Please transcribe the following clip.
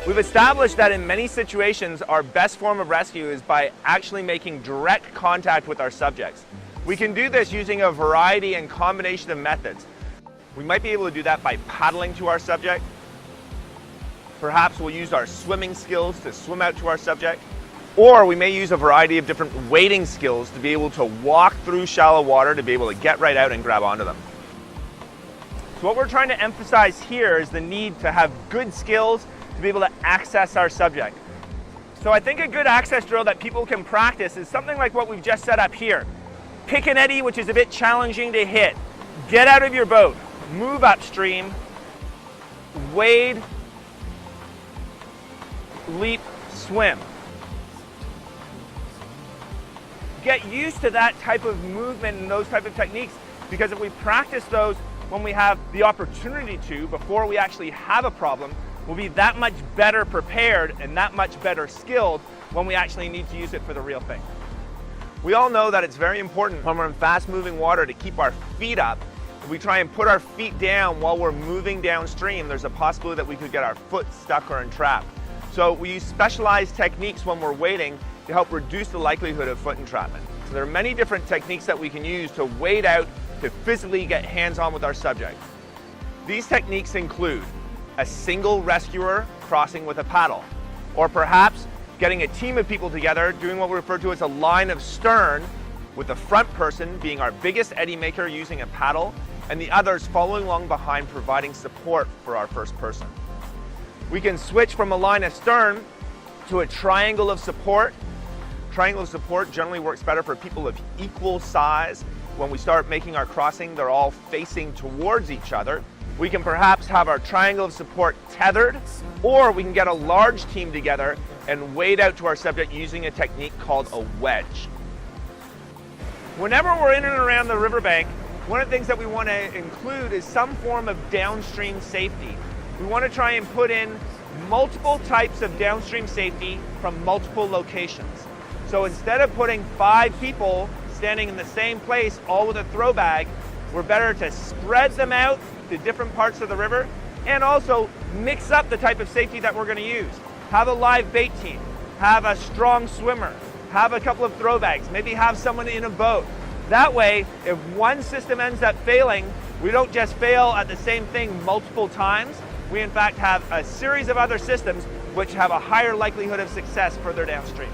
We've established that in many situations, our best form of rescue is by actually making direct contact with our subjects. We can do this using a variety and combination of methods. We might be able to do that by paddling to our subject. Perhaps we'll use our swimming skills to swim out to our subject. Or we may use a variety of different wading skills to be able to walk through shallow water to be able to get right out and grab onto them. So what we're trying to emphasize here is the need to have good skills to be able to access our subject. So I think a good access drill that people can practice is something like what we've just set up here. Pick an eddy which is a bit challenging to hit. Get out of your boat, move upstream, wade, leap, swim. Get used to that type of movement and those type of techniques, because if we practice those when we have the opportunity to, before we actually have a problem, we'll be that much better prepared and that much better skilled when we actually need to use it for the real thing. We all know that it's very important when we're in fast-moving water to keep our feet up. If we try and put our feet down while we're moving downstream, there's a possibility that we could get our foot stuck or entrapped. So we use specialized techniques when we're wading to help reduce the likelihood of foot entrapment. So there are many different techniques that we can use to wade out to physically get hands-on with our subject. These techniques include a single rescuer crossing with a paddle, or perhaps getting a team of people together doing what we refer to as a line of stern, with the front person being our biggest eddy maker using a paddle, and the others following along behind providing support for our first person. We can switch from a line of stern to a triangle of support. Triangle of support generally works better for people of equal size. When we start making our crossing, they're all facing towards each other. We can perhaps have our triangle of support tethered, or we can get a large team together and wade out to our subject using a technique called a wedge. Whenever we're in and around the riverbank, one of the things that we want to include is some form of downstream safety. We want to try and put in multiple types of downstream safety from multiple locations. So instead of putting 5 people standing in the same place, all with a throw bag, we're better to spread them out to different parts of the river, and also mix up the type of safety that we're going to use. Have a live bait team, have a strong swimmer, have a couple of throw bags, maybe have someone in a boat. That way, if one system ends up failing, we don't just fail at the same thing multiple times. We in fact have a series of other systems which have a higher likelihood of success further downstream.